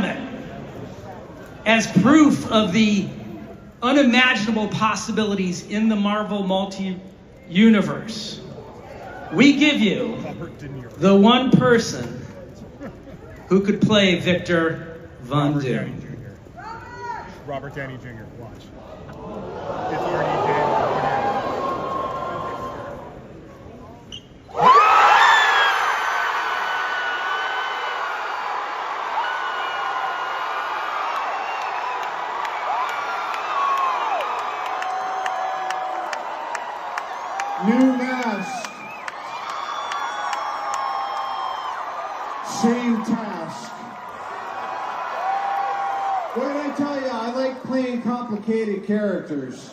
gentlemen, as proof of the unimaginable possibilities in the Marvel multi-universe, we give you the one person who could play Victor Von Doom. Robert Downey Jr. Watch. If you already did. New mask. Same task. What did I tell you? I like playing complicated characters.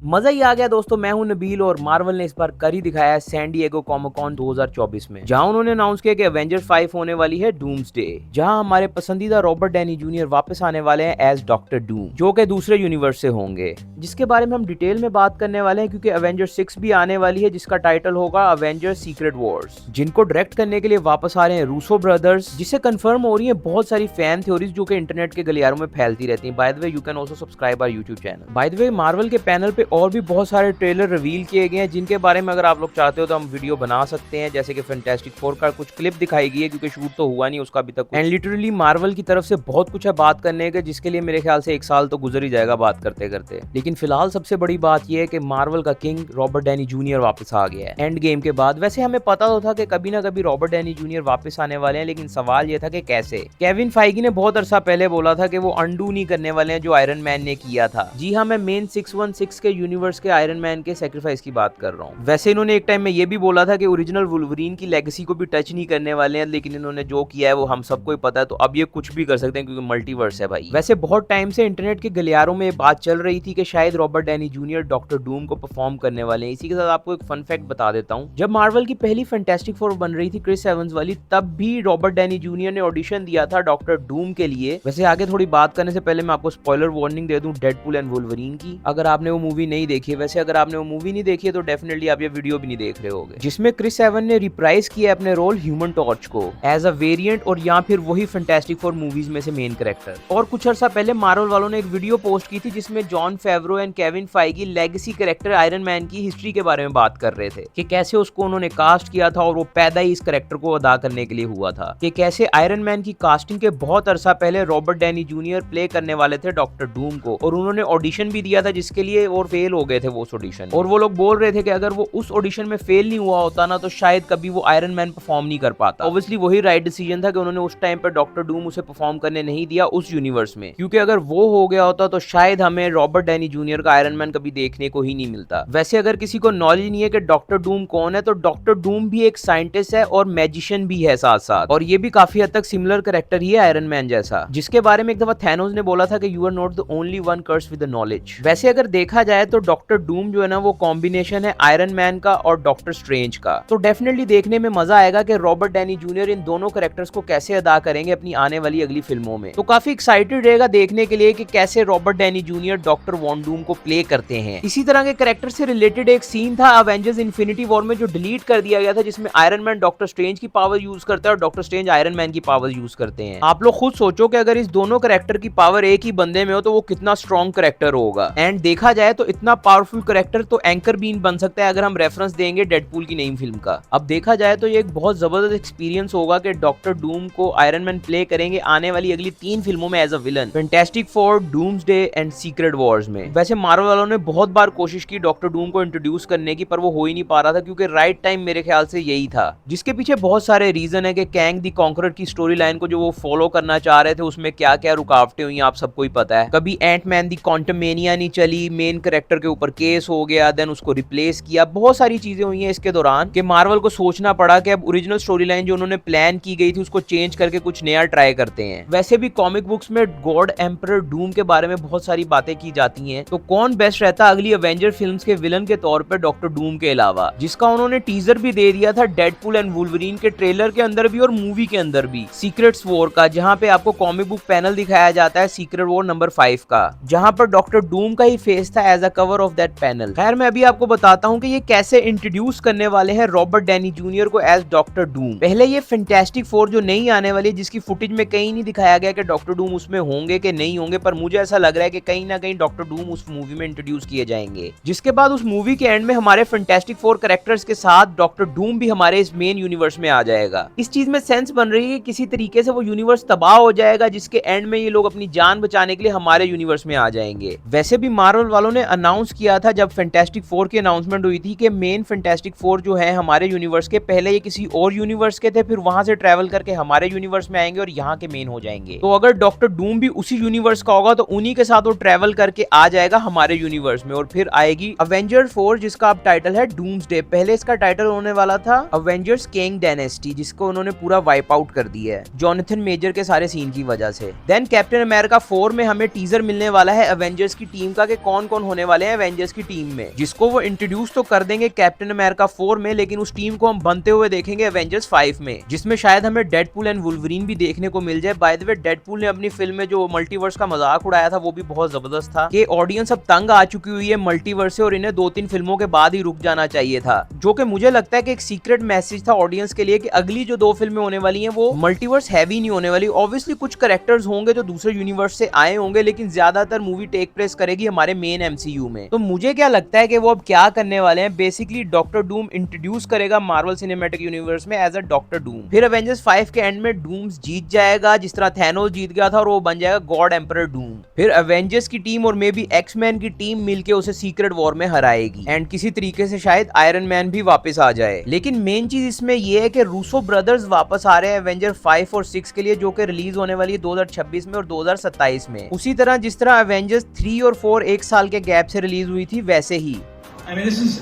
मजा ही आ गया दोस्तों। मैं हूं नबील और Marvel ने इस बार कर ही दिखाया है सैन डिएगो कॉमिक-कॉन 2024 में, जहां उन्होंने अनाउंस किया कि एवेंजर 5 होने वाली है डूम्सडे, जहां हमारे पसंदीदा रॉबर्ट डैनी जूनियर वापस आने वाले हैं एज डॉक्टर डूम, जो कि दूसरे यूनिवर्स से होंगे, जिसके बारे में हम डिटेल में बात करने वाले हैं क्योंकि एवेंजर 6 भी आने वाली है जिसका टाइटल होगा एवेंजर सीक्रेट वॉर्स, जिनको डायरेक्ट करने के लिए वापस आ रहे हैं रूसो ब्रदर्स, जिससे कंफर्म हो रही है बहुत सारी फैन थ्योरीज जो कि इंटरनेट के गलियारों में फैलती रहती हैं। By the way you can also subscribe our YouTube channel. By the way Marvel के पैनल पे और भी बहुत सारे ट्रेलर रिवील किए गए हैं जिनके बारे में अगर आप लोग चाहते हो तो हम वीडियो बना सकते हैं, जैसे कि फैंटास्टिक फोर का कुछ क्लिप दिखाई गई है क्योंकि शूट तो हुआ नहीं उसका अभी तक, एंड लिटरली मार्वल की तरफ से बहुत कुछ है बात करने का, जिसके लिए मेरे ख्याल से 1 साल तो गुजर ही जाएगा बात करते करते। लेकिन फिलहाल सबसे बड़ी बात यह है कि मार्वल का किंग रॉबर्ट डैनी जूनियर वापस आ गया है एंड गेम के बाद। वैसे हमें पता तो था कि कभी ना कभी रॉबर्ट डैनी जूनियर वापस आने वाले हैं, लेकिन सवाल यह था कि कैसे। केविन फाइगी ने बहुत अरसा पहले बोला था कि वो अंडू नहीं करने वाले हैं जो आयरन मैन ने किया था। जी हाँ, मैं मेन 616 के यूनिवर्स के आयरन मैन के सेक्रीफाइस की बात कर रहा हूँ। वैसे इन्होंने एक टाइम में ये भी बोला था कि ओरिजिनल वुल्वरीन की लेगेसी को भी टच नहीं करने वाले हैं, लेकिन इन्होंने जो किया है वो हम सबको ही पता है, तो अब ये कुछ भी कर सकते हैं क्योंकि मल्टीवर्स है भाई। वैसे बहुत टाइम से इंटरनेट के गलियारों में बात चल रही थी कि शायद Robert Downey junior doctor Doom को परफॉर्म करने वाले हैं। इसी के साथ आपको एक फन फैक्ट बता देता हूँ, जब मार्वल की पहली फैंटास्टिक फोर बन रही थी क्रिस एवंस वाली, तब भी रॉबर्ट डैनी जूनियर ने ऑडिशन दिया था डॉक्टर डूम के लिए। वैसे आगे थोड़ी बात करने से पहले मैं आपको स्पॉइलर वार्निंग दे दूं डेडपूल एंड वुल्वरीन की, अगर आपने वो मूवी नहीं देखी है। वैसे अगर आपने वो मूवी नहीं देखी है तो डेफिनेटली आप ये वीडियो भी नहीं देख रहे होंगे, जिसमें क्रिस एवन ने रिप्राइज किया अपने रोल ह्यूमन टॉर्च को एज अ वेरिएंट, और या फिर वही फैंटास्टिक फोर मूवीज में से मेन कैरेक्टर। और कुछ अर्सा पहले मार्वल वालों ने एक वीडियो पोस्ट की थी जिसमें John फेवरो and Kevin Feige legacy character iron man की हिस्ट्री के बारे में बात कर रहे थे कि कैसे उसको उन्होंने कास्ट किया था और वो पैदा ही इस कैरेक्टर को अदा करने के लिए हुआ था, कि कैसे आयरन मैन की कास्टिंग के बहुत अरसा पहले रॉबर्ट डैनी जूनियर प्ले करने वाले थे डॉक्टर डूम को, और उन्होंने ऑडिशन भी दिया था जिसके लिए, और फेल हो गए थे वो ऑडिशन। और वो लोग बोल रहे थे कि अगर वो उस ऑडिशन में फेल नहीं हुआ होता ना तो शायद कभी वो आयरन मैन परफॉर्म नहीं कर पाता। ऑब्वियसली वही राइट डिसीजन था कि उन्होंने उस टाइम पर डॉक्टर डूम उसे परफॉर्म करने नहीं दिया उस यूनिवर्स में, क्योंकि अगर वो हो गया होता तो शायद हमें रॉबर्ट डैनी जूनियर का आयरन मैन कभी देखने को ही नहीं मिलता। वैसे अगर किसी को नॉलेज नहीं है कि डॉक्टर डूम कौन है, तो डॉक्टर डूम भी एक साइंटिस्ट है और मैजिशियन भी है साथ साथ, और ये भी काफी हद तक सिमिलर कैरेक्टर ही है आयरन मैन जैसा, जिसके बारे में एक दफा थैनोस ने बोला था कि you are not the only one cursed with the knowledge. वैसे अगर देखा जाए तो डॉक्टर डूम जो है ना वो कॉम्बिनेशन है आयरन मैन का और डॉक्टर स्ट्रेंज का, तो डेफिनेटली देखने में मजा आएगा कि रॉबर्ट डैनी जूनियर इन दोनों कैरेक्टर्स को कैसे अदा करेंगे अपनी आने वाली अगली फिल्मों में। तो काफी एक्साइटेड रहेगा देखने के लिए कि कैसे Robert Downey junior doctor Von Doom को प्ले करते हैं। इसी तरह के कैरेक्टर से रिलेटेड एक सीन था अवेंजर्स इन्फिनिटी वॉर में जो डिलीट कर दिया गया था, जिसमें आयरन मैन डॉक्टर स्ट्रेंज की पावर यूज करता है और डॉक्टर स्ट्रेंज आयरन मैन की पावर यूज करते हैं। आप लोग खुद सोचो कि अगर इस दोनों कैरेक्टर की पावर एक ही बंदे में हो तो वो कितना स्ट्रॉन्ग कैरेक्टर होगा। एंड देखा जाए तो इतना पावरफुल कैरेक्टर तो एंकर बीन बन सकता है अगर हम रेफरेंस देंगे डेडपूल की नई फिल्म का। अब देखा जाए तो ये एक बहुत जबरदस्त एक्सपीरियंस होगा कि डॉक्टर डूम को आयरन मैन प्ले करेंगे आने वाली अगली 3 फिल्मों में as a villain, fantastic four, doomsday and secret wars में। वैसे मार्वल वालों ने बहुत बार कोशिश की डॉक्टर डूम को इंट्रोड्यूस करने की, पर वो हो ही नहीं पा रहा था क्योंकि राइट टाइम मेरे ख्याल से यही था, जिसके पीछे बहुत सारे रीजन है कि कैंग द कॉन्करर की स्टोरी लाइन को जो वो फॉलो करना चाह रहे थे उसमें क्या क्या रुकावटें हुई आप सबको ही पता है। कभी एंट मैन द क्वांटमेनिया नहीं चली, मेन कैरेक्टर के ऊपर केस हो गया, देन उसको रिप्लेस किया, बहुत सारी चीजें हुई हैं इसके दौरान कि मार्वल को सोचना पड़ा कि अब ओरिजिनल स्टोरी लाइन जो उन्होंने प्लान की गई थी उसको चेंज करके कुछ नया ट्राई करते हैं। वैसे भी कॉमिक बुक्स में गॉड एम्परर डूम के बारे में बहुत सारी बातें की जाती हैं, तो कौन बेस्ट रहता अगली एवेंजर फिल्म्स के विलन के तौर पर डॉक्टर डूम के अलावा, जिसका उन्होंने टीजर भी दे दिया था डेडपूल एंड वुल्वरीन के ट्रेलर के अंदर भी और मूवी के अंदर भी, सीक्रेट्स वॉर का, जहां पे आपको कॉमिक बुक पैनल दिखाया जाता है सीक्रेट वॉर नंबर 5 का, जहां पर डॉक्टर डूम का ही फेस था as a the cover of that panel. खैर मैं अभी आपको बताता हूँ कि ये कैसे इंट्रोड्यूस करने वाले हैं रॉबर्ट डैनी जूनियर को एज डॉक्टर डूम। पहले ये फैंटास्टिक फोर जो नई आने वाली है, जिसकी फुटेज में कहीं नहीं दिखाया गया कि डॉक्टर डूम उसमें होंगे कि नहीं होंगे, पर मुझे ऐसा लग रहा है कि कहीं ना कहीं डॉक्टर डूम उस मूवी में इंट्रोड्यूस किए जाएंगे। जिसके बाद उस मूवी के एंड में हमारे फैंटास्टिक फोर कैरेक्टर्स के साथ डॉक्टर डूम भी हमारे इस मेन यूनिवर्स में आ जाएगा। इस चीज में सेंस बन रही है कि किसी तरीके से वो यूनिवर्स तबाह हो जाएगा, जिसके एंड में ये लोग अपनी जान बचाने के लिए हमारे यूनिवर्स में आ जाएंगे। वैसे भी मार्वल वालों ने अनाउंस किया था जब फैंटास्टिक फोर की अनाउंसमेंट हुई थी कि मेन फैंटास्टिक फोर जो है हमारे यूनिवर्स के, पहले ये किसी और यूनिवर्स के थे, फिर वहां से ट्रैवल करके हमारे यूनिवर्स में आएंगे और यहाँ के मेन हो जाएंगे। तो अगर डॉक्टर डूम भी उसी यूनिवर्स का होगा तो उन्हीं के साथ वो ट्रैवल करके आ जाएगा हमारे यूनिवर्स में, और फिर आएगी अवेंजर्स 4 जिसका अब टाइटल है डूम्सडे। पहले इसका टाइटल होने वाला था अवेंजर्स किंग डायनेस्टी, जिसको उन्होंने पूरा वाइप आउट कर दिया है जॉनथन मेजर के सारे सीन की वजह से। देन कैप्टन अमेरिका 4 में हमें टीजर मिलने वाला है अवेंजर्स की टीम का कि कौन कौन होने वाले हैं अवेंजर्स की टीम में, जिसको वो इंट्रोड्यूस तो कर देंगे कैप्टन अमेरिका 4 में, लेकिन उस टीम को हम बनते हुए देखेंगे अवेंजर्स 5 में, जिसमें शायद हमें डेडपूल एंड वुल्वरीन भी देखने को मिल जाए। बाय द वे डेडपूल ने अपनी फिल्म में जो मल्टीवर्स का मजाक उड़ाया था वो भी बहुत जबरदस्त था कि ऑडियंस अब तंग आ चुकी हुई है मल्टीवर्स से और इन्हें 2-3 फिल्मों के बाद ही रुक जाना चाहिए था, जो कि मुझे लगता है कि एक सीक्रेट मैसेज था ऑडियंस के लिए कि अगली जो 2 फिल्में होने वाली हैं वो मल्टीवर्स हैवी नहीं होने वाली। ऑब्वियसली कुछ कैरेक्टर्स होंगे जो दूसरे यूनिवर्स से आए होंगे, लेकिन ज्यादातर मूवी टेक प्लेस करेगी हमारे मेन एमसीयू में। तो मुझे क्या लगता है कि वो अब क्या करने वाले हैं, बेसिकली डॉक्टर डूम इंट्रोड्यूस करेगा मार्वल सिनेमैटिक यूनिवर्स में एज अ डॉक्टर डूम। फिर अवेंजर्स 5 के एंड में डूम्स जीत जाएगा जिस तरह थैनोस जीत गया था और वो बन जाएगा गॉड एम्परर डूम। फिर अवेंजर्स की टीम और मे बी एक्समैन की टीम मिलके उसे सीक्रेट वॉर में हराएगी एंड किसी तरीके से शायद आयरन मैन भी वापस आ जाए। लेकिन मेन चीज इसमें यह है कि रूसो ब्रदर्स वापस आ रहे हैं अवेंजर 5 और 6 के लिए, जो कि रिलीज होने वाली है 2026 में और 2027 में। उसी तरह जिस तरह अवेंजर्स 3 और 4 एक साल के गैप से रिलीज हुई थी वैसे ही। I mean, this is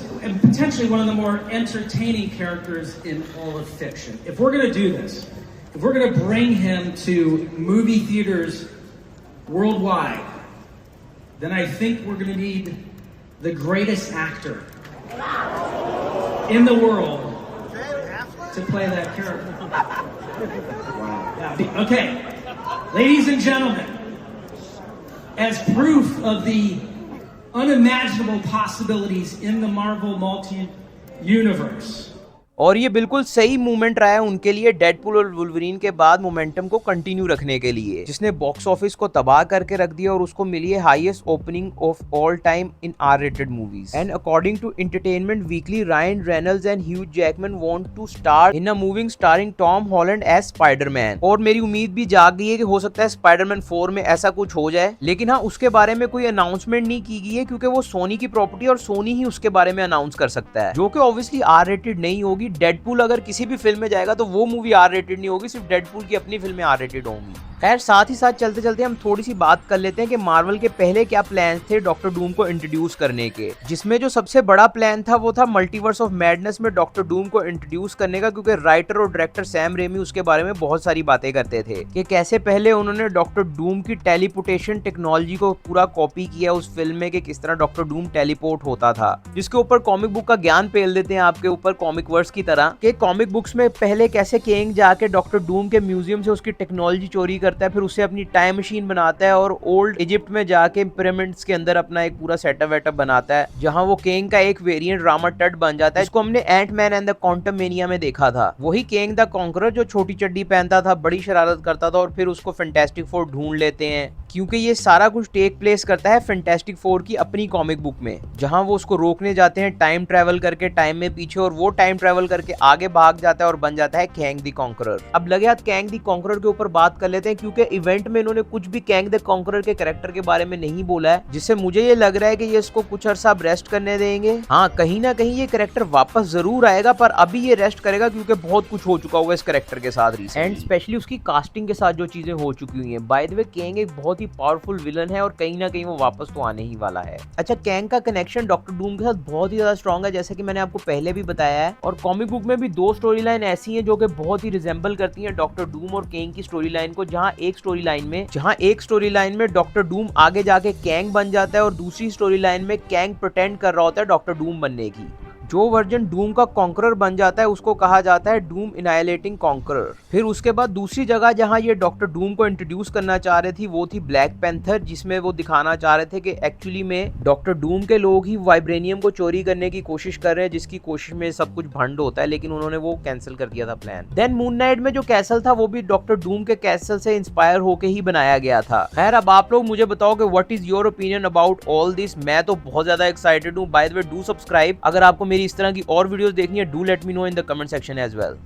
potentially one of the more entertaining characters in all of fiction. If we're going to do this, if we're going to bring him to movie theaters worldwide, then I think we're going to need the greatest actor in the world to play that character. Wow. Okay, ladies and gentlemen, as proof of the unimaginable possibilities in the Marvel multi-universe. और ये बिल्कुल सही movement रहा है उनके लिए Deadpool और Wolverine के बाद मोमेंटम को कंटिन्यू रखने के लिए, जिसने बॉक्स ऑफिस को तबाह करके रख दिया और उसको मिली है highest opening of all time in R rated movies. And according to entertainment weekly, Ryan Reynolds and Hugh Jackman want to star in a movie starring Tom Holland as Spiderman. और मेरी उम्मीद भी जाग गई है कि हो सकता है स्पाइडरमैन 4 में ऐसा कुछ हो जाए, लेकिन हाँ उसके बारे में कोई अनाउंसमेंट नहीं की गई है क्योंकि वो सोनी की प्रॉपर्टी और सोनी ही उसके बारे में अनाउंस कर सकता है, जो कि ऑब्वियसली आर रेटेड नहीं होगी। डेडपूल अगर किसी भी फिल्म में जाएगा तो वो मूवी आर रेटेड नहीं होगी, सिर्फ डेडपूल की अपनी फिल्में आर रेटेड होंगी। खैर साथ ही साथ चलते चलते हम थोड़ी सी बात कर लेते हैं कि मार्वल के पहले क्या प्लान थे डॉक्टर डूम को इंट्रोड्यूस करने के, जिसमें जो सबसे बड़ा प्लान था वो था मल्टीवर्स ऑफ मैडनेस में डॉक्टर डूम को इंट्रोड्यूस करने का, क्योंकि राइटर और डायरेक्टर सैम रेमी उसके बारे में बहुत सारी बातें करते थे कि कैसे पहले उन्होंने डॉक्टर डूम की टेलीपोर्टेशन टेक्नोलॉजी को पूरा कॉपी किया उस फिल्म में कि किस तरह डॉक्टर डूम टेलीपोर्ट होता था, जिसके ऊपर कॉमिक बुक का ज्ञान पेल देते हैं आपके ऊपर कॉमिक वर्स की तरह कि कॉमिक बुक्स में पहले कैसे किंग जाके डॉक्टर डूम के म्यूजियम से उसकी टेक्नोलॉजी चोरी करता है, फिर उसे अपनी टाइम मशीन बनाता है और ओल्ड इजिप्ट में जाके पिरामिड्स के अंदर अपना एक पूरा सेटअप वेटअप बनाता है, जहां वो किंग का एक वेरिएंट रामा टट बन जाता है, जिसको हमने एंटमैन एंड द क्वांटममेनिया में देखा था। वही किंग द कॉन्करर जो छोटी चड्डी पहनता था, बड़ी शरारत करता था और फिर उसको फैंटास्टिक फोर ढूंढ लेते हैं, क्योंकि ये सारा कुछ टेक प्लेस करता है फैंटास्टिक फोर की अपनी कॉमिक बुक में, जहां वो उसको रोकने जाते हैं टाइम ट्रेवल करके टाइम में पीछे, और वो टाइम ट्रेवल करके आगे भाग जाता है और बन जाता है कैंग द कॉन्करर। अब लगे हाथ कैंग द कॉन्करर के ऊपर बात कर लेते हैं, क्योंकि इवेंट में इन्होंने कुछ भी कैंग द कॉन्करर के कैरेक्टर के बारे में नहीं बोला है, जिससे मुझे ये लग रहा है कि ये इसको कुछ अरसा रेस्ट करने देंगे। हाँ कहीं ना कहीं ये कैरेक्टर वापस जरूर आएगा, पर अभी ये रेस्ट करेगा क्योंकि बहुत कुछ हो चुका हुआ इस कैरेक्टर के साथ एंड स्पेशली उसकी कास्टिंग के साथ जो चीजें हो चुकी हुई हैं। बाय द वे कैंग एक बहुत ही पावरफुल विलन है और कहीं ना कहीं वो वापस तो आने ही वाला है। अच्छा कैंग का कनेक्शन डॉक्टर डूम के साथ बहुत ही ज्यादा स्ट्रॉन्ग है, जैसे कि मैंने आपको पहले भी बताया है, और कॉमिक बुक में भी 2 स्टोरी लाइन ऐसी हैं जो कि बहुत ही रिजेंबल करती हैं डॉक्टर डूम और कैंग की स्टोरी लाइन को, जहां एक स्टोरी लाइन में डॉक्टर डूम आगे जाके कैंग बन जाता है और दूसरी स्टोरी लाइन में कैंग प्रिटेंड कर रहा होता है डॉक्टर डूम बनने की। जो वर्जन डूम का कॉन्करर बन जाता है उसको कहा जाता है डूम इनाइलेटिंग कॉन्करर। फिर उसके बाद दूसरी जगह जहां ये डॉक्टर डूम को इंट्रोड्यूस करना चाह रहे थी वो थी ब्लैक पैंथर, जिसमें वो दिखाना चाह रहे थे कि एक्चुअली में डॉक्टर डूम के लोग ही वाइब्रेनियम को चोरी करने की कोशिश कर रहे हैं, जिसकी कोशिश में सब कुछ भंड होता है, लेकिन उन्होंने वो कैंसिल कर दिया था प्लान। देन मून नाइट में जो कैसल था वो भी डॉक्टर डूम के कैसल से इंस्पायर होके ही बनाया गया था। खैर अब आप लोग मुझे बताओ कि what is your opinion about all this. मैं तो बहुत ज्यादा एक्साइटेड हूँ। Bye the way do subscribe. अगर आपको मेरी इस तरह की और वीडियोस देखनी है do let me know in the comment section as well.